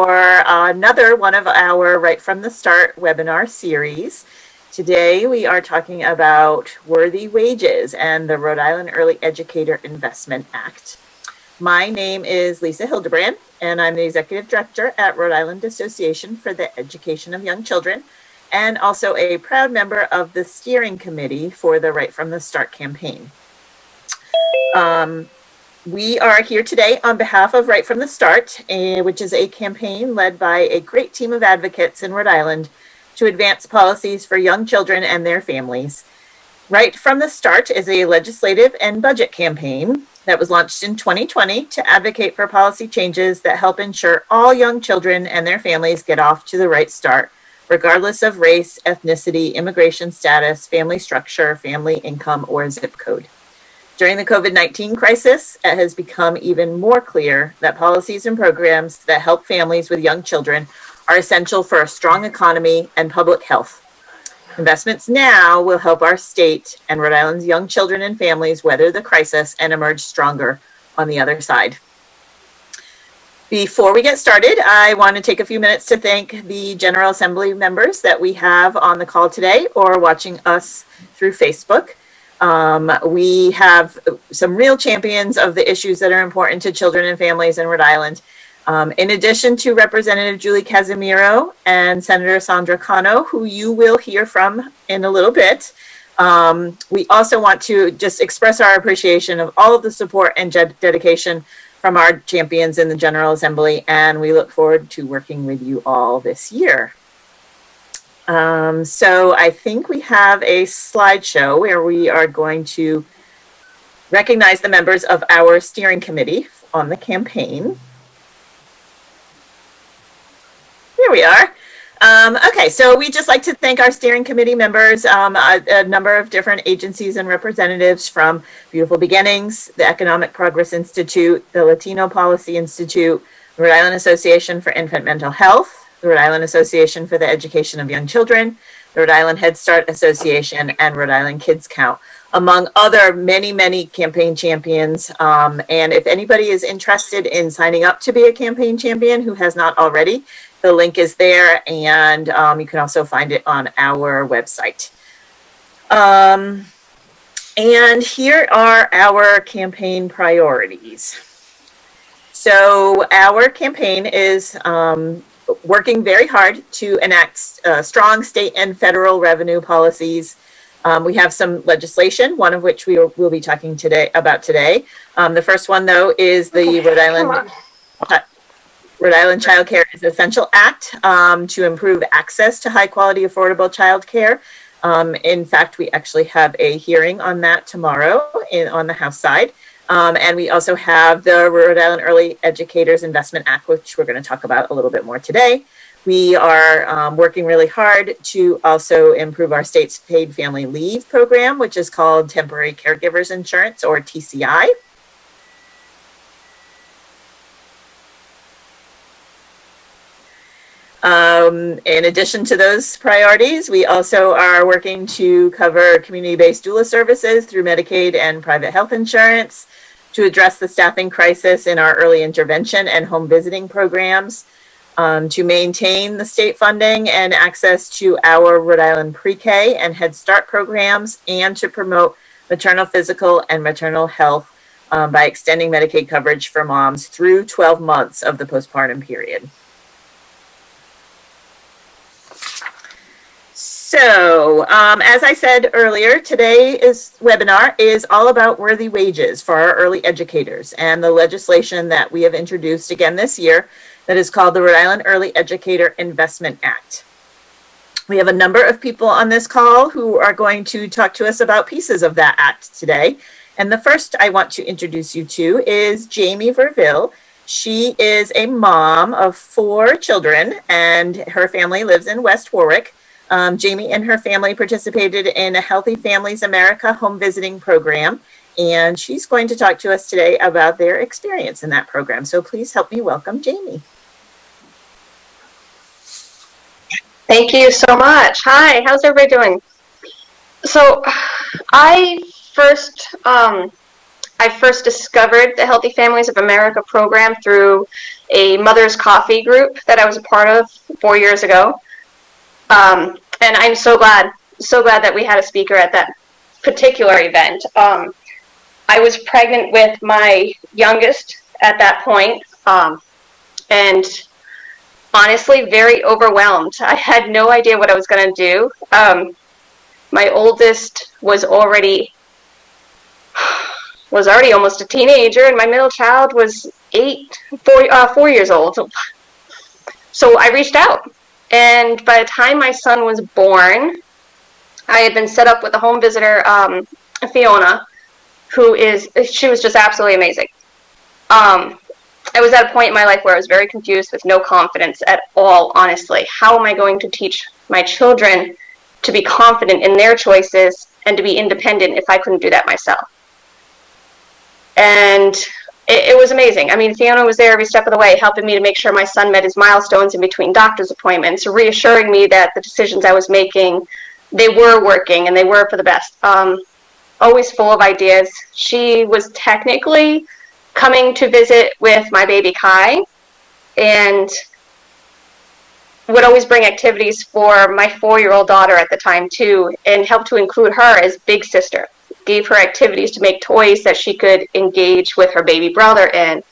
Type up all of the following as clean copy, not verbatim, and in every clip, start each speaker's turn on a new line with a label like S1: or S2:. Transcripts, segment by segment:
S1: another one of our Right from the Start webinar series. Today we are talking about worthy wages and the Rhode Island Early Educator Investment Act. My name is Lisa Hildebrand, and I'm the Executive Director at Rhode Island Association for the Education of Young Children, and also a proud member of the steering committee for the Right from the Start campaign. We are here today on behalf of Right from the Start, which is a campaign led by a great team of advocates in Rhode Island to advance policies for young children and their families. Right from the Start is a legislative and budget campaign that was launched in 2020 to advocate for policy changes that help ensure all young children and their families get off to the right start, regardless of race, ethnicity, immigration status, family structure, family income, or zip code. During the COVID-19 crisis, it has become even more clear that policies and programs that help families with young children are essential for a strong economy and public health. Investments now will help our state and Rhode Island's young children and families weather the crisis and emerge stronger on the other side. Before we get started, I want to take a few minutes to thank the General Assembly members that we have on the call today or watching us through Facebook. We have some real champions of the issues that are important to children and families in Rhode Island. In addition to Representative Julie Casimiro and Senator Sandra Cano, who you will hear from in a little bit, we also want to just express our appreciation of all of the support and dedication from our champions in the General Assembly, and we look forward to working with you all this year. So I think we have a slideshow where we are going to recognize the members of our steering committee on the campaign. Here we are. Okay, so we'd just like to thank our steering committee members, a number of different agencies and representatives from Beautiful Beginnings, the Economic Progress Institute, the Latino Policy Institute, the Rhode Island Association for Infant Mental Health, the Rhode Island Association for the Education of Young Children, the Rhode Island Head Start Association, and Rhode Island Kids Count, among other many campaign champions. And if anybody is interested in signing up to be a campaign champion who has not already, the link is there, and you can also find it on our website. And here are our campaign priorities. So our campaign is working very hard to enact strong state and federal revenue policies. We have some legislation, one of which we will be talking about today. The first one, though, is the Rhode Island Child Care is Essential Act to improve access to high quality, affordable child care. In fact, we actually have a hearing on that tomorrow on the House side. And we also have the Rhode Island Early Educators Investment Act, which we're going to talk about a little bit more today. We are working really hard to also improve our state's paid family leave program, which is called Temporary Caregivers Insurance, or TCI. In addition to those priorities, we also are working to cover community-based doula services through Medicaid and private health insurance, to address the staffing crisis in our early intervention and home visiting programs, to maintain the state funding and access to our Rhode Island pre-K and Head Start programs, and to promote maternal physical and maternal health by extending Medicaid coverage for moms through 12 months of the postpartum period. So, as I said earlier, today's webinar is all about worthy wages for our early educators and the legislation that we have introduced again this year that is called the Rhode Island Early Educator Investment Act. We have a number of people on this call who are going to talk to us about pieces of that act today. And the first I want to introduce you to is Jamie Verville. She is a mom of 4 children, and her family lives in West Warwick. Jamie and her family participated in a Healthy Families America home visiting program, and she's going to talk to us today about their experience in that program. So please help me welcome Jamie.
S2: Thank you so much. Hi, how's everybody doing? So I I first discovered the Healthy Families of America program through a mother's coffee group that I was a part of 4 years ago. And I'm so glad that we had a speaker at that particular event. I was pregnant with my youngest at that point, and honestly, very overwhelmed. I had no idea what I was going to do. My oldest was already almost a teenager, and my middle child was 4 years old. So I reached out, and by the time my son was born, I had been set up with a home visitor, Fiona, she was just absolutely amazing. I was at a point in my life where I was very confused with no confidence at all, honestly. How am I going to teach my children to be confident in their choices and to be independent if I couldn't do that myself? And it was amazing. I mean, Fiona was there every step of the way, helping me to make sure my son met his milestones in between doctor's appointments, reassuring me that the decisions I was making, they were working and they were for the best. Always full of ideas. She was technically coming to visit with my baby Kai, and would always bring activities for my 4-year-old daughter at the time too, and helped to include her as big sister. Gave her activities to make toys that she could engage with her baby brother in.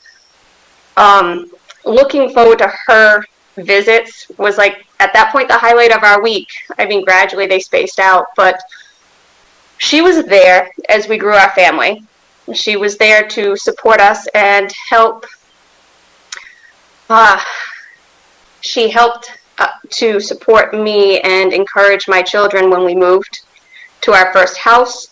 S2: Looking forward to her visits was, like, at that point, the highlight of our week. I mean, gradually they spaced out, but she was there as we grew our family. She was there to support us and help. She helped to support me and encourage my children when we moved to our first house,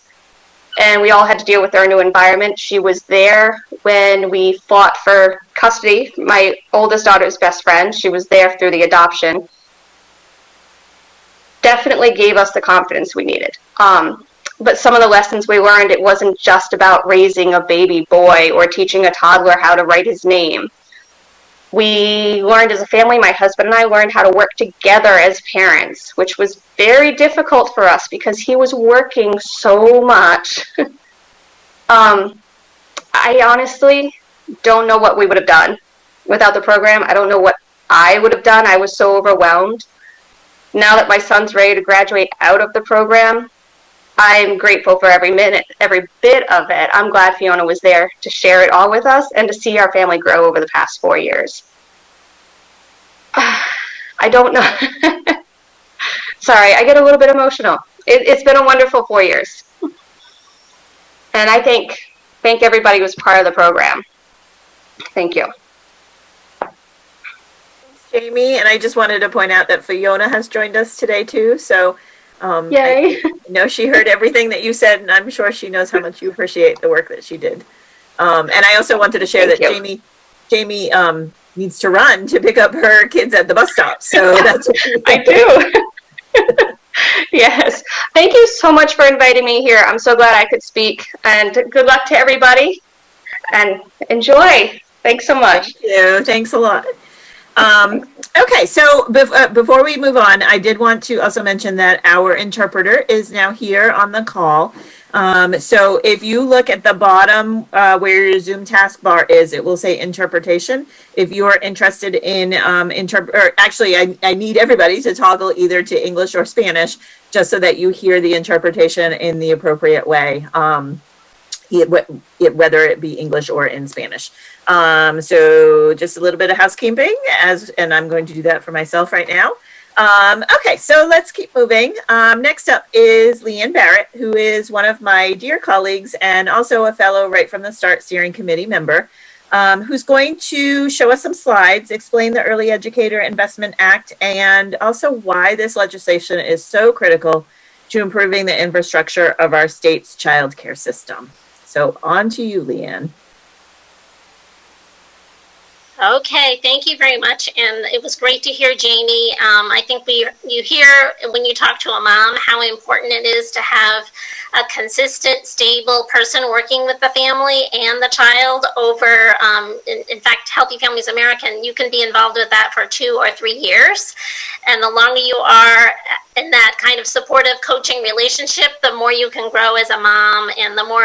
S2: and we all had to deal with our new environment. She was there when we fought for custody, my oldest daughter's best friend. She was there through the adoption. Definitely gave us the confidence we needed. But some of the lessons we learned, it wasn't just about raising a baby boy or teaching a toddler how to write his name. We learned as a family, my husband and I learned how to work together as parents, which was very difficult for us because he was working so much. I honestly don't know what we would have done without the program. I don't know what I would have done. I was so overwhelmed. Now that my son's ready to graduate out of the program, I'm grateful for every minute, every bit of it. I'm glad Fiona was there to share it all with us and to see our family grow over the past 4 years. I don't know. Sorry, I get a little bit emotional. It's been a wonderful 4 years. And I thank everybody who was part of the program. Thank you.
S1: Thanks, Jamie. And I just wanted to point out that Fiona has joined us today too. So
S2: Yay.
S1: I know she heard everything that you said, and I'm sure she knows how much you appreciate the work that she did. And I also wanted to share Jamie needs to run to pick up her kids at the bus stop. So that's what
S2: I do. Yes. Thank you so much for inviting me here. I'm so glad I could speak. And good luck to everybody. And enjoy. Thanks so much.
S1: Thank you. Thanks a lot. Okay, so before we move on, I did want to also mention that our interpreter is now here on the call. So if you look at the bottom where your Zoom taskbar is, it will say interpretation. If you are interested in actually, I need everybody to toggle either to English or Spanish, just so that you hear the interpretation in the appropriate way, whether it be English or in Spanish. So just a little bit of housekeeping, and I'm going to do that for myself right now. Okay, so let's keep moving. Next up is Leanne Barrett, who is one of my dear colleagues and also a fellow Right from the Start steering committee member, who's going to show us some slides, explain the Early Educator Investment Act, and also why this legislation is so critical to improving the infrastructure of our state's child care system. So on to you, Leanne.
S3: Okay, thank you very much, and it was great to hear Jamie. I think you hear when you talk to a mom how important it is to have a consistent, stable person working with the family and the child over, in fact, Healthy Families American, you can be involved with that for 2 or 3 years. And the longer you are in that kind of supportive coaching relationship, the more you can grow as a mom and the more,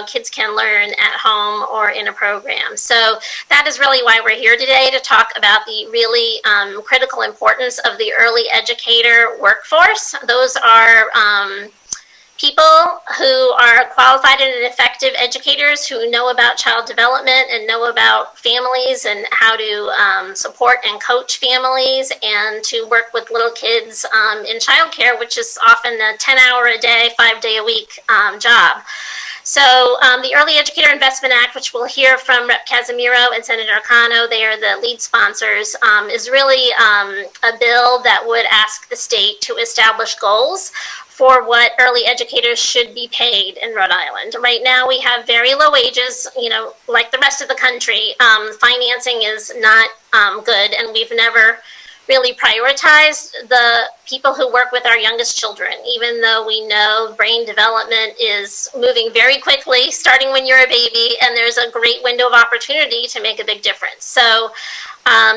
S3: kids can learn at home or in a program. So that is really why we're here today, to talk about the really critical importance of the early educator workforce. Those are people who are qualified and effective educators who know about child development and know about families and how to support and coach families and to work with little kids in childcare, which is often a 10-hour-a-day, 5-day-a-week job. So the Early Educator Investment Act, which we'll hear from Rep. Casimiro and Senator Cano, they are the lead sponsors, is really a bill that would ask the state to establish goals for what early educators should be paid in Rhode Island. Right now we have very low wages, like the rest of the country. Financing is not good, and we've never really prioritized the people who work with our youngest children, even though we know brain development is moving very quickly, starting when you're a baby, and there's a great window of opportunity to make a big difference. So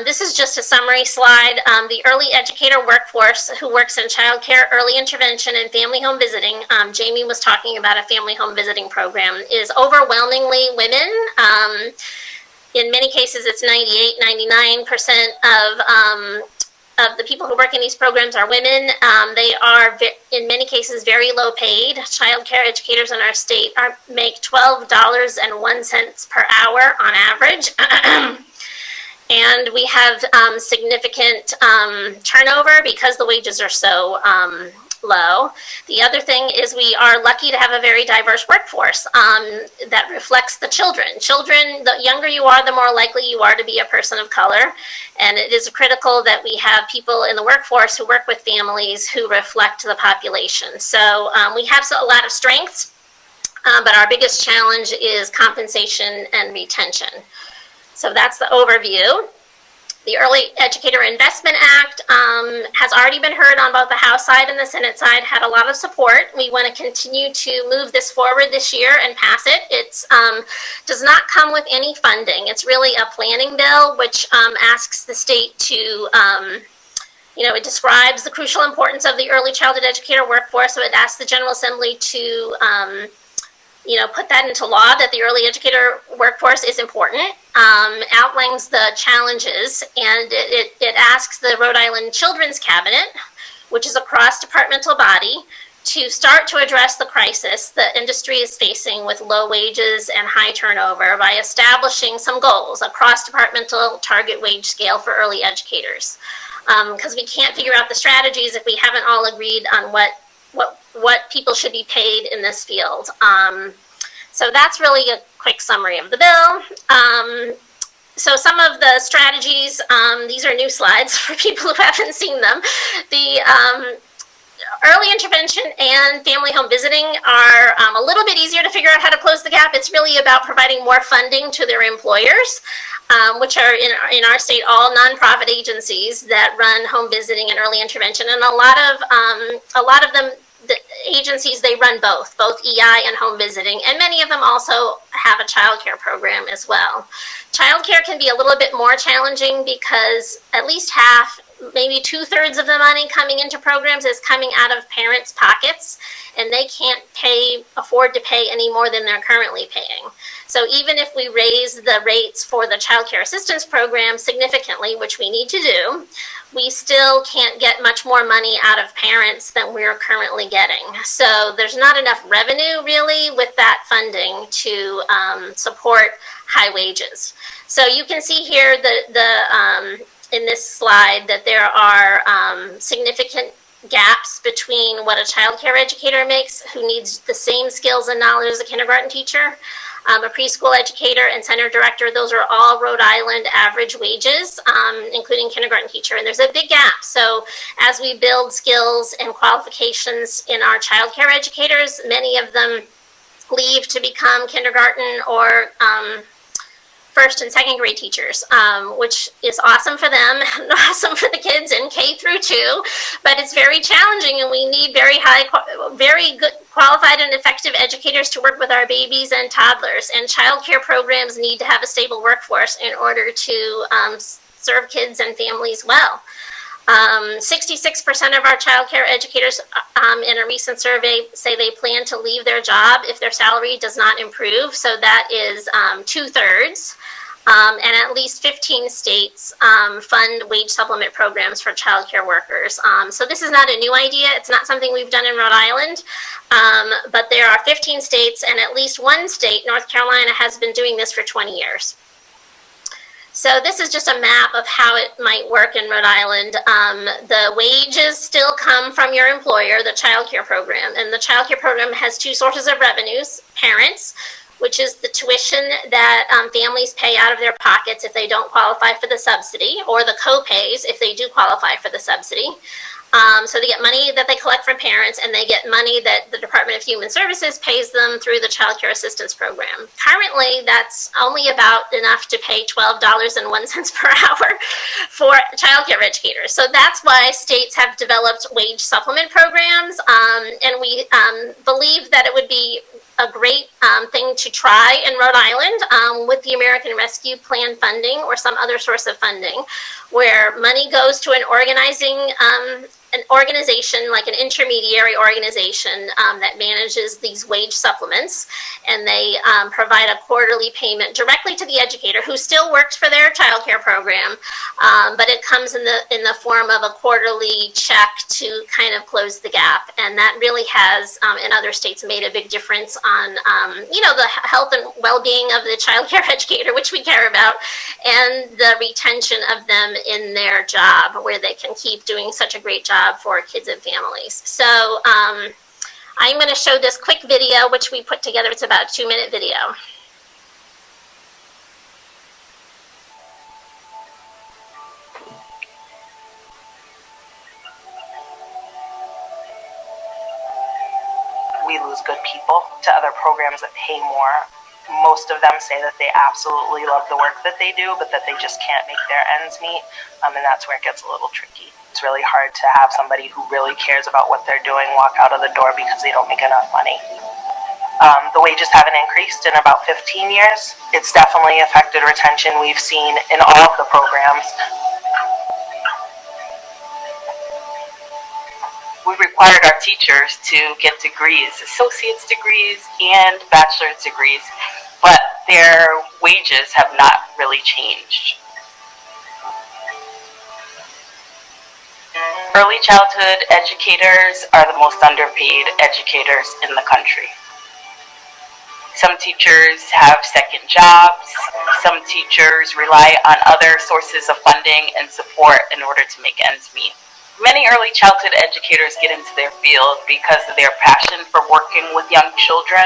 S3: this is just a summary slide. The early educator workforce who works in childcare, early intervention, and family home visiting, Jamie was talking about a family home visiting program, is overwhelmingly women. In many cases, it's 99% of the people who work in these programs are women. They are, in many cases, very low paid. Child care educators in our state make $12.01 per hour on average. And we have significant turnover because the wages are so low. The other thing is we are lucky to have a very diverse workforce that reflects the children. Children, the younger you are, the more likely you are to be a person of color. And it is critical that we have people in the workforce who work with families who reflect the population. So we have a lot of strengths, but our biggest challenge is compensation and retention. So that's the overview. The Early Educator Investment Act has already been heard on both the House side and the Senate side, had a lot of support. We want to continue to move this forward this year and pass it. It does not come with any funding. It's really a planning bill, which asks the state to, it describes the crucial importance of the early childhood educator workforce. So it asks the General Assembly to put that into law, that the early educator workforce is important, outlines the challenges, and it asks the Rhode Island Children's Cabinet, which is a cross-departmental body, to start to address the crisis the industry is facing with low wages and high turnover by establishing some goals, a cross-departmental target wage scale for early educators. Because we can't figure out the strategies if we haven't all agreed on what people should be paid in this field. So that's really a quick summary of the bill. So some of the strategies, these are new slides for people who haven't seen them. The early intervention and family home visiting are a little bit easier to figure out how to close the gap. It's really about providing more funding to their employers, which are in our state all nonprofit agencies that run home visiting and early intervention. And a lot of them, the agencies, they run both EI and home visiting, and many of them also have a child care program as well. Child care can be a little bit more challenging because at least half, maybe 2/3 of the money coming into programs is coming out of parents' pockets, and they can't afford to pay any more than they're currently paying. So even if we raise the rates for the child care assistance program significantly, which we need to do, we still can't get much more money out of parents than we're currently getting. So there's not enough revenue really with that funding to support high wages. So you can see here in this slide that there are significant gaps between what a child care educator makes, who needs the same skills and knowledge as a kindergarten teacher, a preschool educator, and center director. Those are all Rhode Island average wages, including kindergarten teacher, and there's a big gap. So as we build skills and qualifications in our child care educators, many of them leave to become kindergarten or first and second grade teachers, which is awesome for them and awesome for the kids in K through 2, but it's very challenging, and we need very good qualified and effective educators to work with our babies and toddlers, and child care programs need to have a stable workforce in order to serve kids and families well. 66% of our child care educators in a recent survey say they plan to leave their job if their salary does not improve. So that is 2/3. And at least 15 states fund wage supplement programs for child care workers. So this is not a new idea. It's not something we've done in Rhode Island, but there are 15 states, and at least one state, North Carolina, has been doing this for 20 years. So this is just a map of how it might work in Rhode Island. The wages still come from your employer, the child care program, and the child care program has two sources of revenues: parents, which is the tuition that families pay out of their pockets if they don't qualify for the subsidy, or the co-pays if they do qualify for the subsidy. So they get money that they collect from parents, and they get money that the Department of Human Services pays them through the Child Care Assistance Program. Currently, that's only about enough to pay $12.01 per hour for child care educators. So that's why states have developed wage supplement programs, and we believe that it would be a great thing to try in Rhode Island with the American Rescue Plan funding or some other source of funding, where money goes to an organization, like an intermediary organization that manages these wage supplements, and they provide a quarterly payment directly to the educator who still works for their child care program, but it comes in the form of a quarterly check to kind of close the gap. And that really has in other states made a big difference on the health and well-being of the child care educator, which we care about, and the retention of them in their job, where they can keep doing such a great job for kids and families. So I'm going to show this quick video, which we put together. It's about a 2-minute video.
S4: We lose good people to other programs that pay more. Most of them say that they absolutely love the work that they do, but that they just can't make their ends meet, and that's where it gets a little tricky. It's really hard to have somebody who really cares about what they're doing walk out of the door because they don't make enough money. The wages haven't increased in about 15 years. It's definitely affected retention. We've seen in all of the programs. We required our teachers to get degrees, associate's degrees and bachelor's degrees, but their wages have not really changed. Early childhood educators are the most underpaid educators in the country. Some teachers have second jobs. Some teachers rely on other sources of funding and support in order to make ends meet. Many early childhood educators get into their field because of their passion for working with young children.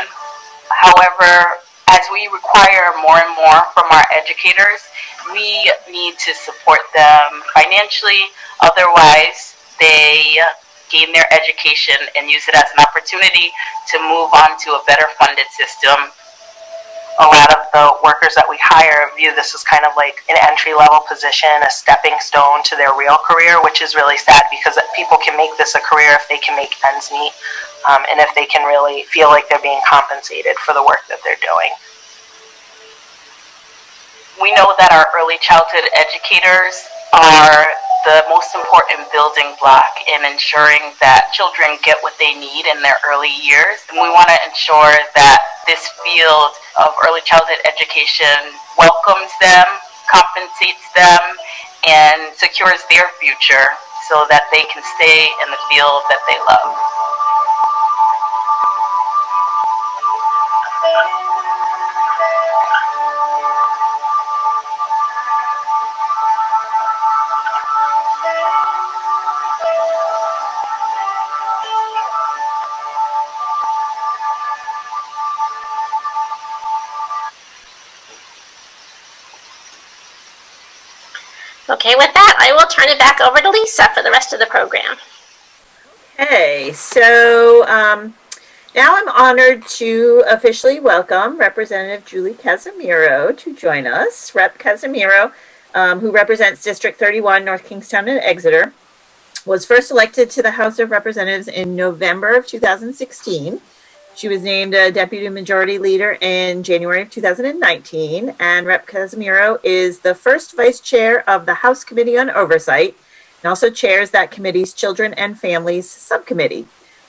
S4: However, as we require more and more from our educators, we need to support them financially. Otherwise, they gain their education and use it as an opportunity to move on to a better funded system. A lot of the workers that we hire view this as kind of like an entry-level position, a stepping stone to their real career, which is really sad because people can make this a career if they can make ends meet, and if they can really feel like they're being compensated for the work that they're doing. We know that our early childhood educators are the most important building block in ensuring that children get what they need in their early years. And we want to ensure that this field of early childhood education welcomes them, compensates them, and secures their future so that they can stay in the field that they love.
S3: Okay, with that, I will turn it back over to Lisa for the rest of the program.
S1: Okay, so now I'm honored to officially welcome Representative Julie Casimiro to join us. Rep. Casimiro, who represents District 31, North Kingstown and Exeter, was first elected to the House of Representatives in November of 2016. She was named a Deputy Majority Leader in January of 2019, and Rep. Casimiro is the first Vice Chair of the House Committee on Oversight, and also chairs that committee's Children and Families Subcommittee.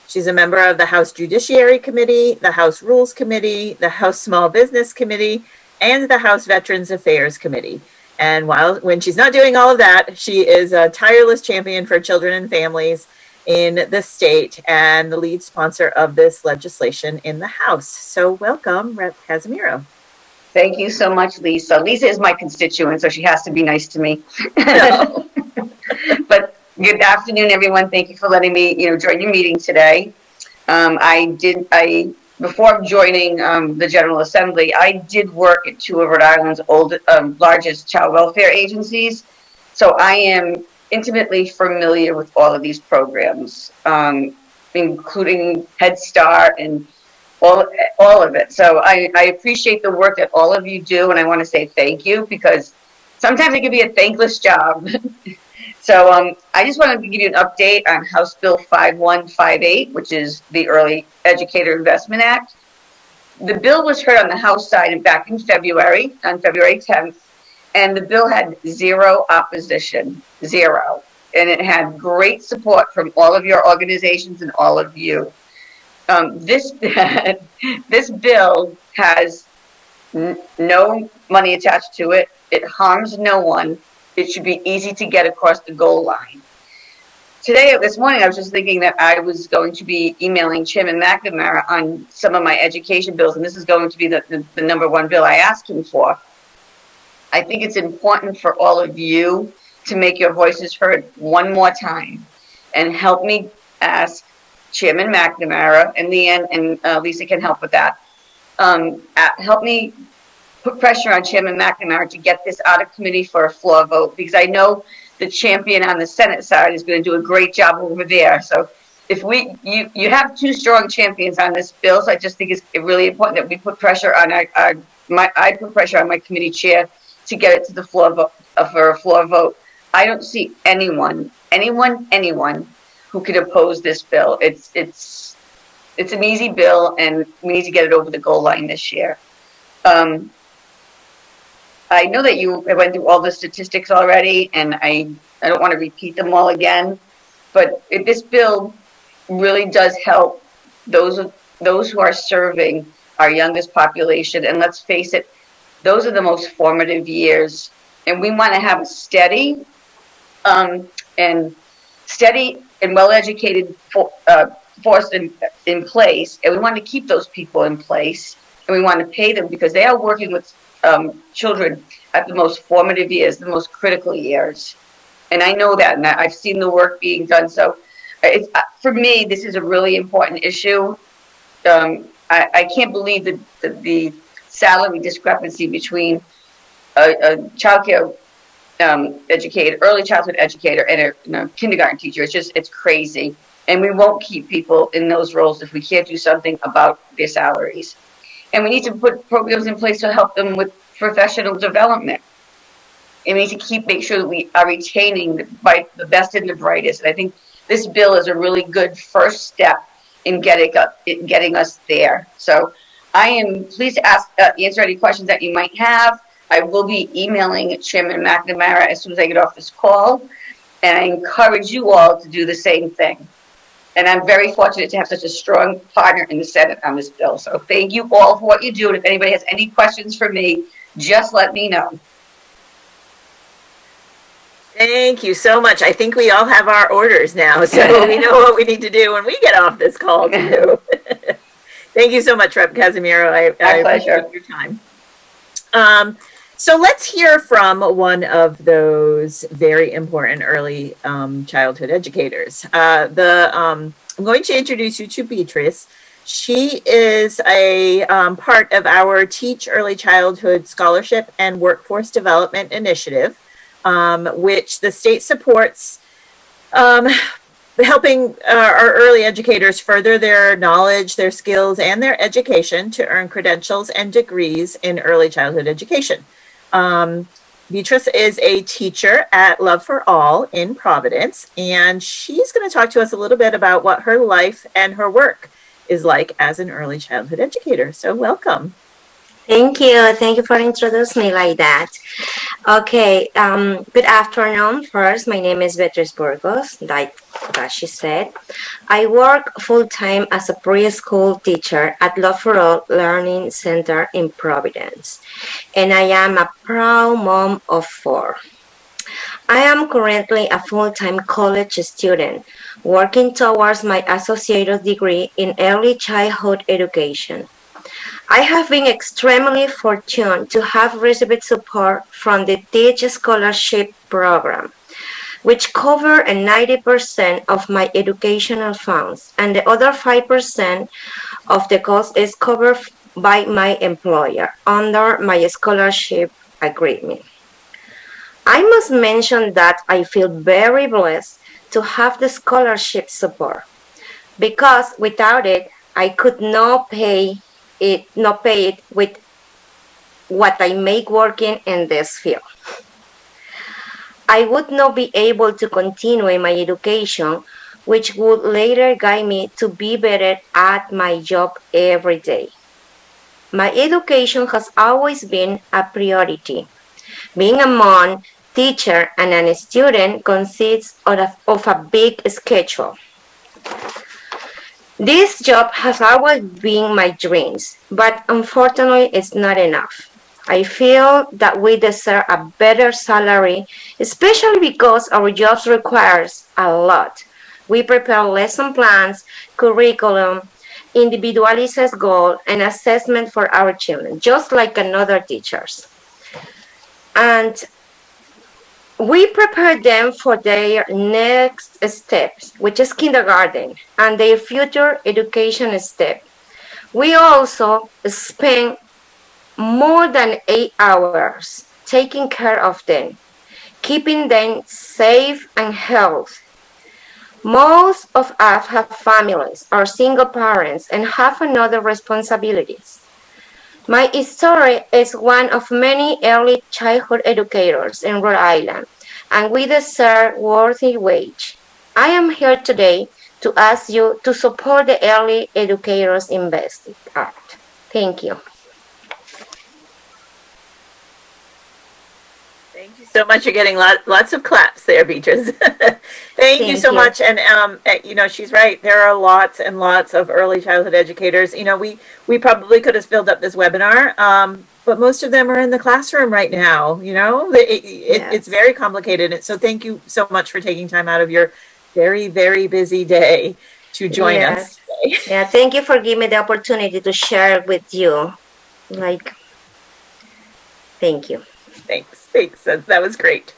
S1: She's a member of the House Judiciary Committee, the House Rules Committee, the House Small Business Committee, and the House Veterans Affairs Committee. And when she's not doing all of that, she is a tireless champion for children and families in the state and the lead sponsor of this legislation in the House. So welcome, Rep. Casimiro.
S5: Thank you so much, Lisa. Lisa is my constituent, so she has to be nice to me.
S1: No.
S5: But good afternoon, everyone. Thank you for letting me, join your meeting today. Before joining the General Assembly, I did work at two of Rhode Island's largest child welfare agencies. So I am intimately familiar with all of these programs, including Head Start and all of it. So I appreciate the work that all of you do, and I want to say thank you, because sometimes it can be a thankless job. So I just wanted to give you an update on House Bill 5158, which is the Early Educator Investment Act. The bill was heard on the House side back in February, on February 10th, and the bill had zero opposition, zero. And it had great support from all of your organizations and all of you. This bill has no money attached to it. It harms no one. It should be easy to get across the goal line. This morning, I was just thinking that I was going to be emailing Chairman McNamara on some of my education bills, and this is going to be the number one bill I asked him for. I think it's important for all of you to make your voices heard one more time and help me ask Chairman McNamara, and Leanne and Lisa can help with that. Help me put pressure on Chairman McNamara to get this out of committee for a floor vote, because I know the champion on the Senate side is going to do a great job over there. So if you have two strong champions on this bill, so I just think it's really important that we put pressure on I put pressure on my committee chair to get it to the floor vote, for a floor vote. I don't see anyone who could oppose this bill. It's an easy bill, and we need to get it over the goal line this year. I know that you went through all the statistics already, and I don't want to repeat them all again, but this bill really does help those who are serving our youngest population. And let's face it, those are the most formative years, and we want to have a steady and well-educated force in place, and we want to keep those people in place, and we want to pay them, because they are working with children at the most formative years, the most critical years. And I know that, and I've seen the work being done. So for me, this is a really important issue. I can't believe the salary discrepancy between a childcare educator, early childhood educator, and a kindergarten teacher. It's crazy. And we won't keep people in those roles if we can't do something about their salaries. And we need to put programs in place to help them with professional development. And we need to make sure that we are retaining the best and the brightest. And I think this bill is a really good first step in getting us there. So I am pleased to answer any questions that you might have. I will be emailing Chairman McNamara as soon as I get off this call. And I encourage you all to do the same thing. And I'm very fortunate to have such a strong partner in the Senate on this bill. So thank you all for what you do. And if anybody has any questions for me, just let me know.
S1: Thank you so much. I think we all have our orders now, so we know what we need to do when we get off this call too. Thank you so much, Rep. Casimiro. I appreciate your time. So let's hear from one of those very important early childhood educators. I'm going to introduce you to Beatrice. She is a part of our Teach Early Childhood Scholarship and Workforce Development Initiative, which the state supports, helping our early educators further their knowledge, their skills, and their education to earn credentials and degrees in early childhood education. Beatrice is a teacher at Love for All in Providence, and she's going to talk to us a little bit about what her life and her work is like as an early childhood educator. So welcome.
S6: Thank you. Thank you for introducing me like that. Okay. Good afternoon. First, my name is Beatriz Burgos, like she said. I work full-time as a preschool teacher at Rhode Learning Center in Providence, and I am a proud mom of 4. I am currently a full-time college student working towards my associate's degree in early childhood education. I have been extremely fortunate to have received support from the Teach Scholarship Program, which cover 90% of my educational funds, and the other 5% of the cost is covered by my employer under my scholarship agreement. I must mention that I feel very blessed to have the scholarship support because without it, I could not pay it with what I make working in this field. I would not be able to continue in my education, which would later guide me to be better at my job every day. My education has always been a priority. Being a mom, teacher, and a student consists of a big schedule. This job has always been my dreams, but unfortunately it's not enough. I feel that we deserve a better salary, especially because our jobs requires a lot. We prepare lesson plans, curriculum, individualized goal, and assessment for our children, just like another teachers. And we prepare them for their next steps, which is kindergarten, and their future education step. We also spend more than 8 hours taking care of them, keeping them safe and healthy. Most of us have families or single parents and have another responsibilities. My story is one of many early childhood educators in Rhode Island, and we deserve worthy wage. I am here today to ask you to support the early educators invested art. Thank you.
S1: Thank you so much. You're getting lots of claps there, Beatrice. Thank you so much. And she's right. There are lots and lots of early childhood educators. We probably could have filled up this webinar, but most of them are in the classroom right now. It's very complicated. So thank you so much for taking time out of your very, very busy day to join us today.
S6: Yeah, thank you for giving me the opportunity to share with you. Thank you.
S1: Thanks. That was great.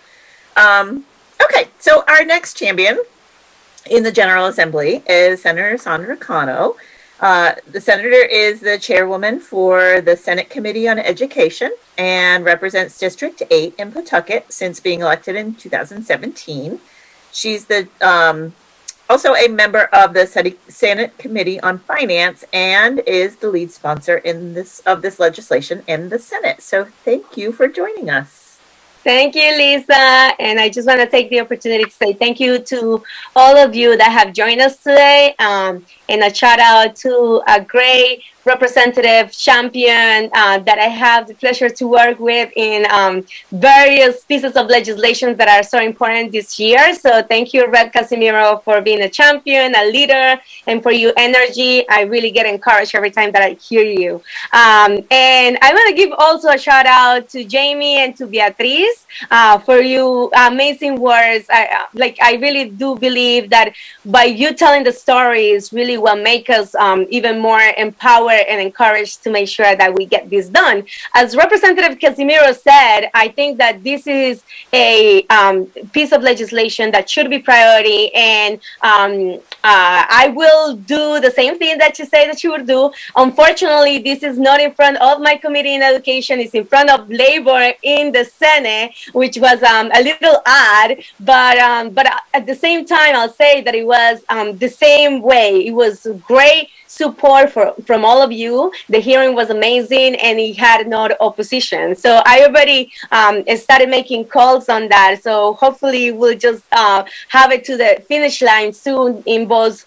S1: Okay, so our next champion in the General Assembly is Senator Sandra Cano. The senator is the chairwoman for the Senate Committee on Education and represents District 8 in Pawtucket since being elected in 2017. She's also a member of the Senate Committee on Finance and is the lead sponsor of this legislation in the Senate. So thank you for joining us.
S7: Thank you, Lisa. And I just want to take the opportunity to say thank you to all of you that have joined us today. And a shout out to a great representative champion that I have the pleasure to work with in various pieces of legislation that are so important this year. So thank you, Julie Casimiro, for being a champion, a leader, and for your energy. I really get encouraged every time that I hear you. And I want to give also a shout out to Jamie and to Beatriz for your amazing words. I really do believe that by you telling the stories really will make us even more empowered and encouraged to make sure that we get this done. As Representative Casimiro said, I think that this is a piece of legislation that should be priority, and I will do the same thing that you say that you would do. Unfortunately, this is not in front of my Committee in Education. It's in front of Labor in the Senate, which was a little odd, but at the same time, I'll say that it was the same way. It was great support from all of you. The hearing was amazing, and it had no opposition. So I already started making calls on that. So hopefully we'll just have it to the finish line soon in both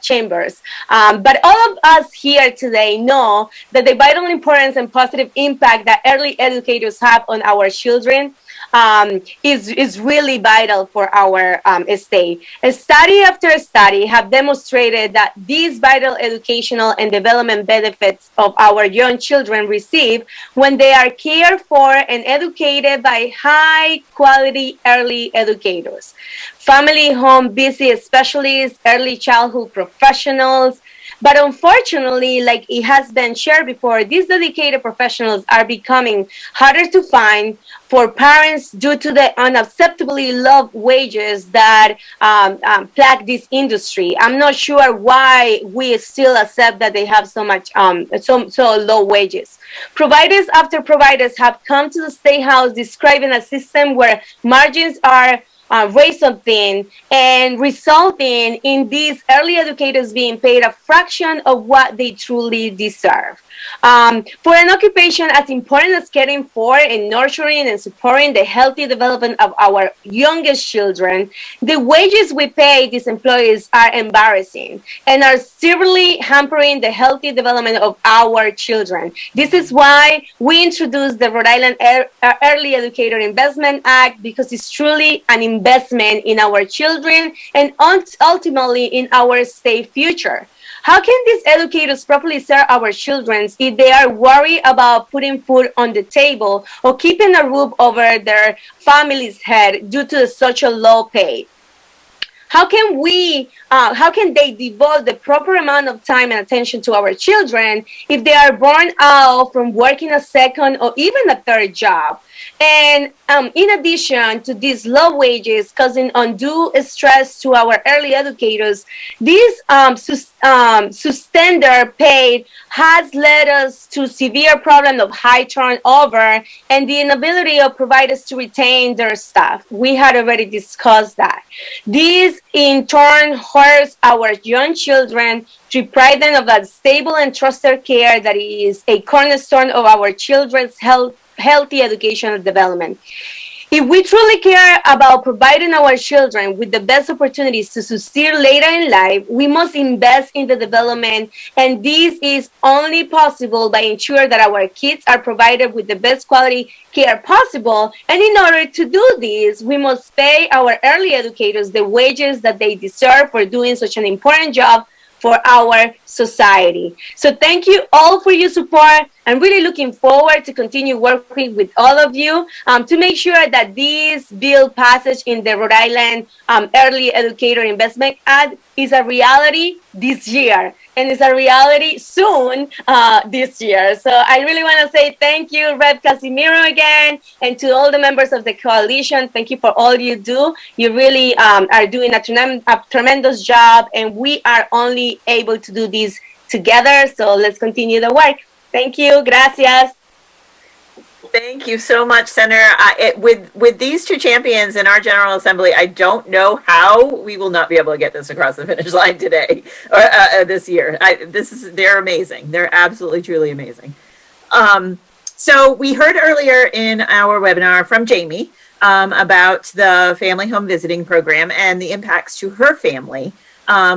S7: chambers. But all of us here today know that the vital importance and positive impact that early educators have on our children is really vital for our state. A study after study have demonstrated that these vital educational and development benefits of our young children receive when they are cared for and educated by high quality early educators, family home visit specialists, early childhood professionals. But unfortunately, like it has been shared before, these dedicated professionals are becoming harder to find for parents due to the unacceptably low wages that plague this industry. I'm not sure why we still accept that they have so much, so low wages. Providers after providers have come to the State House describing a system where margins are razor thin and resulting in these early educators being paid a fraction of what they truly deserve. For an occupation as important as caring for and nurturing and supporting the healthy development of our youngest children, the wages we pay these employees are embarrassing and are severely hampering the healthy development of our children. This is why we introduced the Rhode Island Early Educator Investment Act, because it's truly an investment in our children and ultimately in our state future. How can these educators properly serve our children if they are worried about putting food on the table or keeping a roof over their family's head due to such a low pay? How can they devote the proper amount of time and attention to our children if they are burned out from working a second or even a third job? And in addition to these low wages causing undue stress to our early educators, this substandard pay has led us to severe problem of high turnover and the inability of providers to retain their staff. We had already discussed that. This in turn hurts our young children, deprive them of that stable and trusted care that is a cornerstone of our children's healthy educational development. If we truly care about providing our children with the best opportunities to succeed later in life, we must invest in the development, and this is only possible by ensuring that our kids are provided with the best quality care possible. And in order to do this, we must pay our early educators the wages that they deserve for doing such an important job for our society. So thank you all for your support. I'm really looking forward to continue working with all of you to make sure that this bill passage in the Rhode Island Early Educator Investment Act is a reality this year, and it's a reality soon this year. So I really want to say thank you, Rep. Casimiro, again, and to all the members of the coalition. Thank you for all you do. You really are doing a tremendous job, and we are only able to do this together. So let's continue the work. Thank you. Gracias.
S1: Thank you so much, Senator. With these two champions in our General Assembly, I don't know how we will not be able to get this across the finish line today or this year. They're amazing. They're absolutely, truly amazing. So we heard earlier in our webinar from Jamie about the Family Home Visiting Program and the impacts to her family.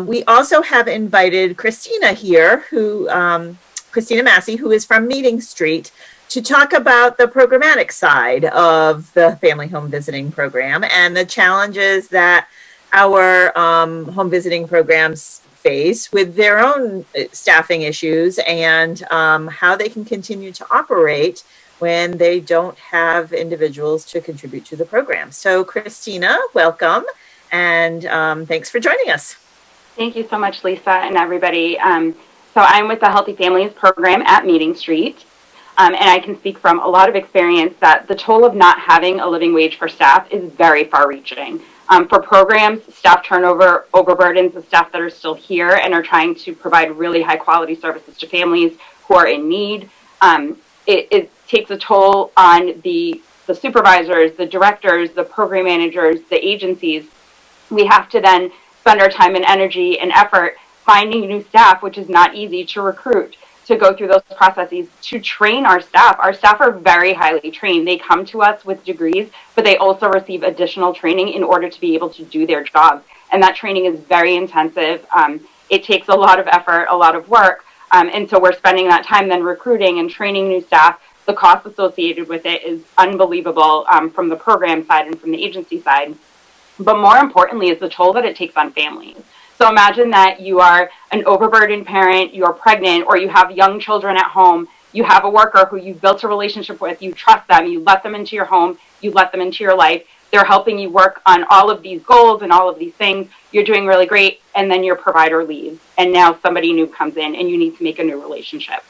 S1: We also have invited Christina here, Christina Massey, who is from Meeting Street, to talk about the programmatic side of the Family Home Visiting Program and the challenges that our home visiting programs face with their own staffing issues and how they can continue to operate when they don't have individuals to contribute to the program. So Christina, welcome, and thanks for joining us.
S8: Thank you so much, Lisa, and everybody. So I'm with the Healthy Families Program at Meeting Street. And I can speak from a lot of experience that the toll of not having a living wage for staff is very far-reaching. For programs, staff turnover overburdens the staff that are still here and are trying to provide really high-quality services to families who are in need. It takes a toll on the supervisors, the directors, the program managers, the agencies. We have to then spend our time and energy and effort finding new staff, which is not easy to recruit, to go through those processes, to train our staff. Our staff are very highly trained. They come to us with degrees, but they also receive additional training in order to be able to do their jobs. And that training is very intensive. It takes a lot of effort, a lot of work. And so we're spending that time then recruiting and training new staff. The cost associated with it is unbelievable from the program side and from the agency side. But more importantly is the toll that it takes on families. So imagine that you are an overburdened parent, you're pregnant, or you have young children at home. You have a worker who you've built a relationship with, you trust them, you let them into your home, you let them into your life. They're helping you work on all of these goals and all of these things. You're doing really great, and then your provider leaves, and now somebody new comes in, and you need to make a new relationship.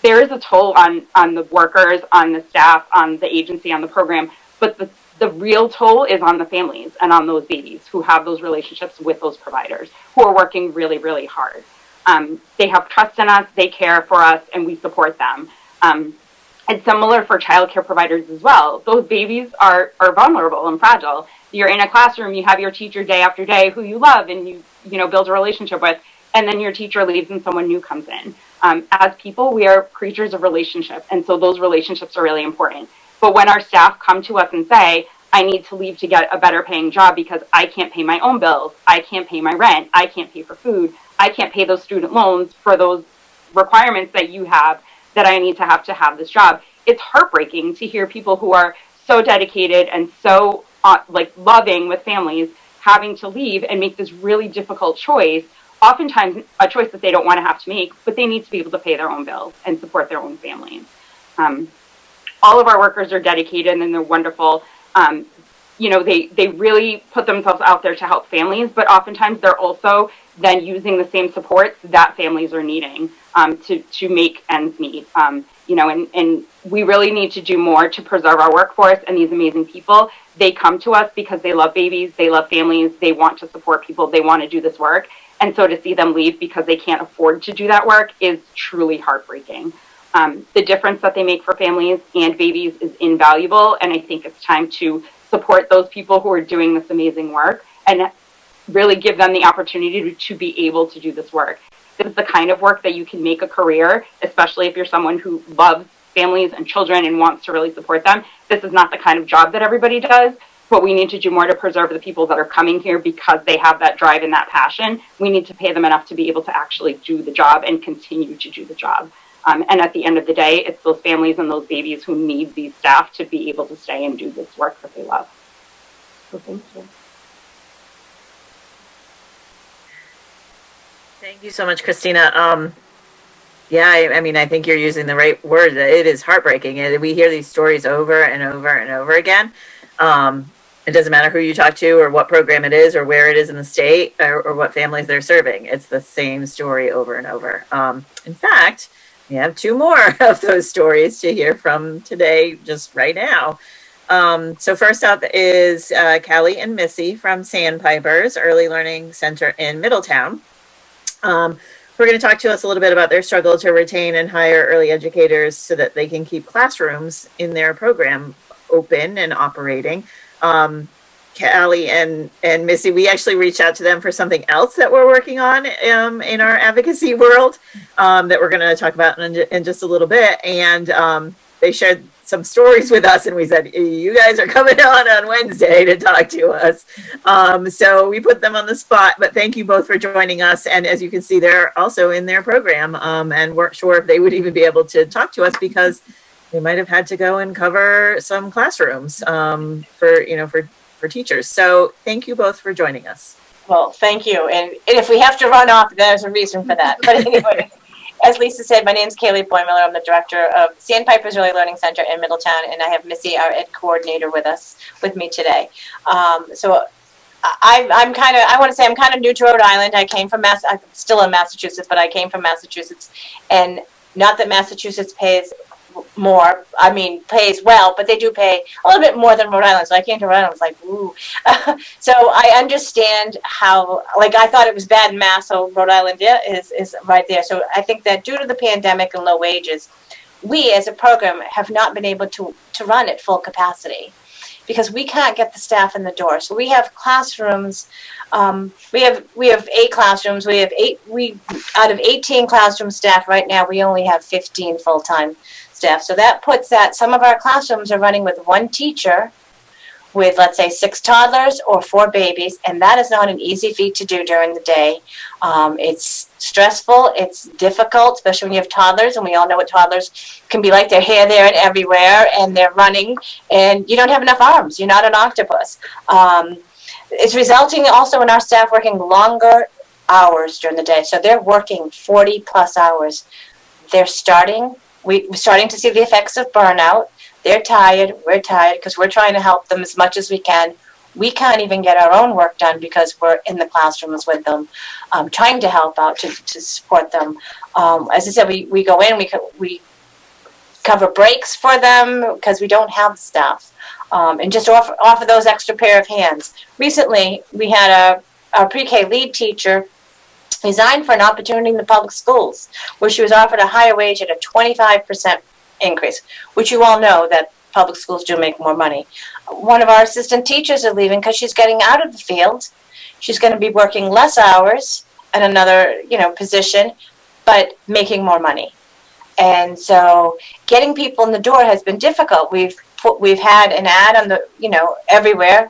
S8: There is a toll on the workers, on the staff, on the agency, on the program, but the real toll is on the families and on those babies who have those relationships with those providers who are working really, really hard. They have trust in us, they care for us, and we support them. It's similar for childcare providers as well. Those babies are vulnerable and fragile. You're in a classroom, you have your teacher day after day who you love and you build a relationship with, and then your teacher leaves and someone new comes in. As people, we are creatures of relationship, and so those relationships are really important. But when our staff come to us and say, I need to leave to get a better paying job because I can't pay my own bills, I can't pay my rent, I can't pay for food, I can't pay those student loans for those requirements that you have, that I need to have this job. It's heartbreaking to hear people who are so dedicated and so loving with families having to leave and make this really difficult choice, oftentimes a choice that they don't want to have to make, but they need to be able to pay their own bills and support their own families. All of our workers are dedicated and they're wonderful. They really put themselves out there to help families, but oftentimes they're also then using the same supports that families are needing to make ends meet. And we really need to do more to preserve our workforce and these amazing people. They come to us because they love babies, they love families, they want to support people, they want to do this work. And so to see them leave because they can't afford to do that work is truly heartbreaking. The difference that they make for families and babies is invaluable, and I think it's time to support those people who are doing this amazing work and really give them the opportunity to be able to do this work. This is the kind of work that you can make a career, especially if you're someone who loves families and children and wants to really support them. This is not the kind of job that everybody does, but we need to do more to preserve the people that are coming here because they have that drive and that passion. We need to pay them enough to be able to actually do the job and continue to do the job. And at the end of the day, it's those families and those babies who need these staff to be able to stay and do this work that they love. So thank you.
S1: Thank you so much, Christina. I think you're using the right word. It is heartbreaking. We hear these stories over and over and over again. It doesn't matter who you talk to or what program it is or where it is in the state or what families they're serving. It's the same story over and over. In fact, we have two more of those stories to hear from today, just right now. So first up is Callie and Missy from Sandpipers Early Learning Center in Middletown. Who are going to talk to us a little bit about their struggle to retain and hire early educators so that they can keep classrooms in their program open and operating. Callie and Missy, we actually reached out to them for something else that we're working on in our advocacy world that we're going to talk about in just a little bit. And they shared some stories with us and we said, you guys are coming on Wednesday to talk to us. So we put them on the spot, but thank you both for joining us. And as you can see, they're also in their program and weren't sure if they would even be able to talk to us because they might have had to go and cover some classrooms for teachers. So thank you both for joining us.
S9: Well, thank you. And if we have to run off, there's a reason for that. But anyway, as Lisa said, my name is Kaylee Boymiller. I'm the director of Sandpipers Early Learning Center in Middletown, and I have Missy, our ed coordinator, with me today. So I want to say I'm kind of new to Rhode Island. I'm still in Massachusetts, but I came from Massachusetts, and not that Massachusetts pays well, but they do pay a little bit more than Rhode Island. So I came to Rhode Island, I was like, ooh. So I understand how, I thought it was bad in Mass, so Rhode Island is right there. So I think that due to the pandemic and low wages, we as a program have not been able to run at full capacity. because we can't get the staff in the door. So we have classrooms. We have 8 classrooms. Out of 18 classroom staff right now, we only have 15 full-time staff. So that puts that some of our classrooms are running with 1 teacher with, let's say, 6 toddlers or 4 babies, and that is not an easy feat to do during the day. It's stressful, it's difficult, especially when you have toddlers, and we all know what toddlers can be like. They're here, there, and everywhere, and they're running, and you don't have enough arms. You're not an octopus. It's resulting also in our staff working longer hours during the day. So they're working 40-plus hours. We're starting to see the effects of burnout. They're tired, we're tired, because we're trying to help them as much as we can. We can't even get our own work done because we're in the classrooms with them, trying to help out to support them. As I said, we go in, we cover breaks for them because we don't have the staff, and just offer those extra pair of hands. Recently, we had a pre-K lead teacher resign for an opportunity in the public schools, where she was offered a higher wage at a 25% increase, which you all know that public schools do make more money. One of our assistant teachers is leaving because she's getting out of the field. She's going to be working less hours in another, position, but making more money. And so getting people in the door has been difficult. We've had an ad on the, everywhere,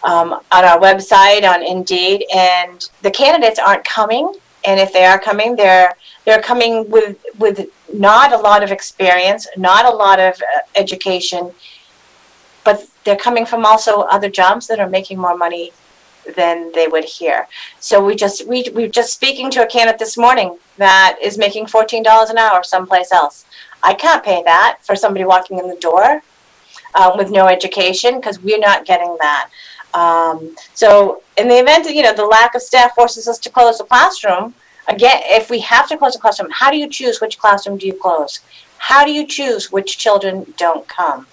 S9: on our website, on Indeed, and the candidates aren't coming. And if they are coming, they're coming with not a lot of experience, not a lot of education, but they're coming from also other jobs that are making more money than they would here. So we're just speaking to a candidate this morning that is making $14 an hour someplace else. I can't pay that for somebody walking in the door with no education, because we're not getting that. So in the event that, the lack of staff forces us to close the classroom, again, if we have to close a classroom, how do you choose which classroom do you close? How do you choose which children don't come?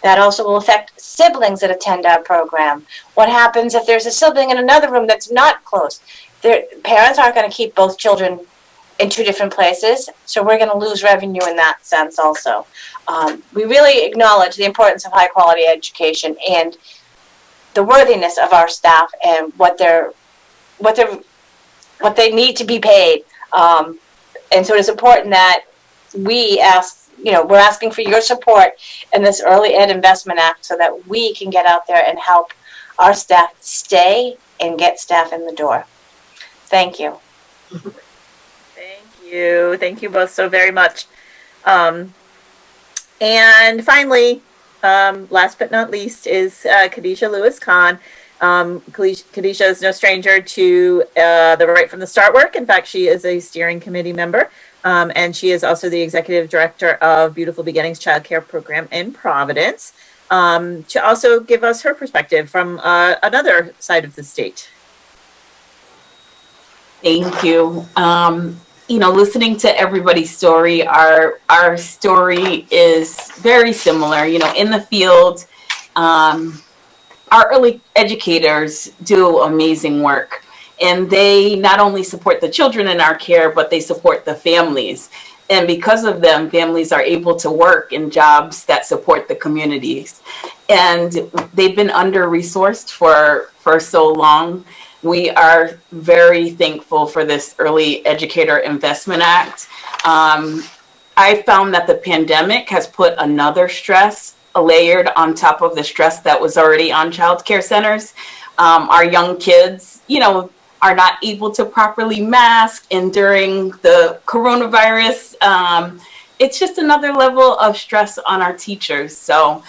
S9: That also will affect siblings that attend our program. What happens if there's a sibling in another room that's not close? Their parents aren't going to keep both children in 2 different places, so we're going to lose revenue in that sense also. We really acknowledge the importance of high quality education and the worthiness of our staff and what they need to be paid. And so it's important that we're asking for your support in this Early Ed Investment Act so that we can get out there and help our staff stay and get staff in the door. Thank you.
S1: Thank you. Thank you both so very much. And finally, last but not least, is Khadijah Lewis-Kahn. Khadijah is no stranger to the Right from the Start work. In fact, she is a steering committee member, and she is also the executive director of Beautiful Beginnings Child Care Program in Providence, to also give us her perspective from another side of the state.
S10: Thank you. Listening to everybody's story, our story is very similar. In the field, our early educators do amazing work, and they not only support the children in our care, but they support the families. And because of them, families are able to work in jobs that support the communities. And they've been under-resourced for so long. We are very thankful for this Early Educator Investment Act. I found that the pandemic has put another stress layered on top of the stress that was already on child care centers. Our young kids, are not able to properly mask, and during the coronavirus, it's just another level of stress on our teachers. So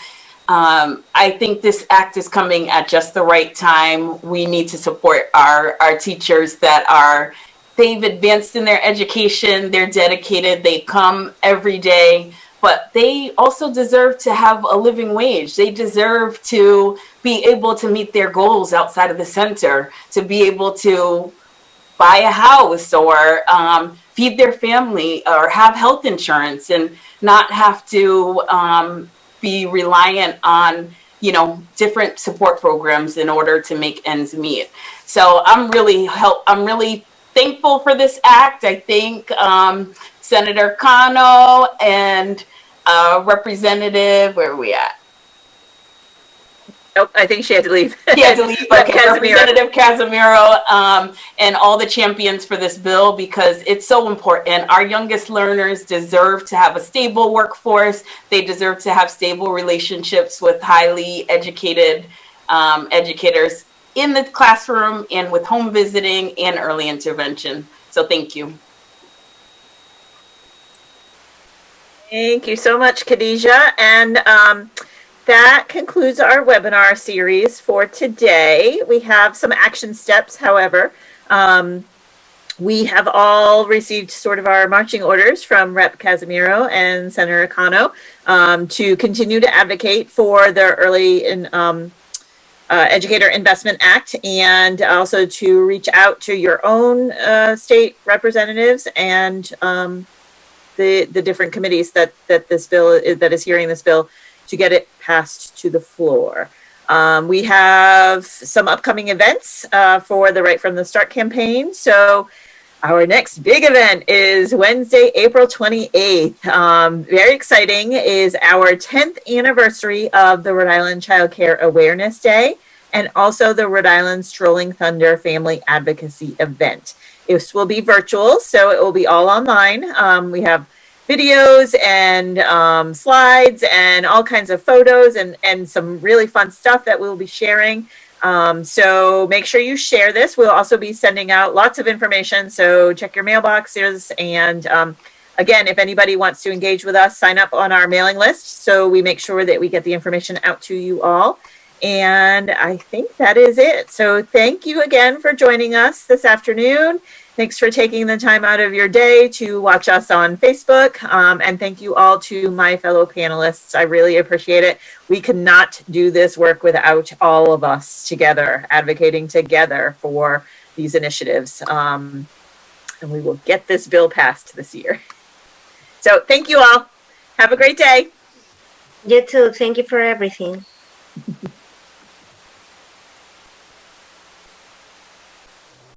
S10: I think this act is coming at just the right time. We need to support our teachers they've advanced in their education, they're dedicated, they come every day, but they also deserve to have a living wage. They deserve to be able to meet their goals outside of the center, to be able to buy a house or feed their family or have health insurance, and not have to be reliant on different support programs in order to make ends meet. So I'm really thankful for this act. I think Senator Cano and Representative, where are we at?
S1: Oh, I think she had to leave.
S10: He had to leave.
S1: Rep.
S10: Okay,
S1: Casimiro.
S10: Representative Casimiro, and all the champions for this bill, because it's so important. Our youngest learners deserve to have a stable workforce. They deserve to have stable relationships with highly educated educators in the classroom and with home visiting and early intervention. So thank you.
S1: Thank you so much, Khadijah. And that concludes our webinar series for today. We have some action steps, however. We have all received sort of our marching orders from Rep. Casimiro and Senator Cano to continue to advocate for the Early Educator Investment Act, and also to reach out to your own state representatives and the different committees that this bill that is hearing this bill to get it passed to the floor. We have some upcoming events for the Right from the Start campaign. So our next big event is Wednesday, April 28th. Very exciting, is our 10th anniversary of the Rhode Island Child Care Awareness Day, and also the Rhode Island Strolling Thunder Family Advocacy event. This will be virtual, so it will be all online. We have videos and slides and all kinds of photos and some really fun stuff that we'll be sharing. So make sure you share this. We'll also be sending out lots of information, so check your mailboxes. And again, if anybody wants to engage with us, sign up on our mailing list so we make sure that we get the information out to you all. And I think that is it. So thank you again for joining us this afternoon. Thanks for taking the time out of your day to watch us on Facebook. And thank you all to my fellow panelists. I really appreciate it. We cannot do this work without all of us together, advocating together for these initiatives. And we will get this bill passed this year. So thank you all. Have a great day.
S6: You too. Thank you for everything.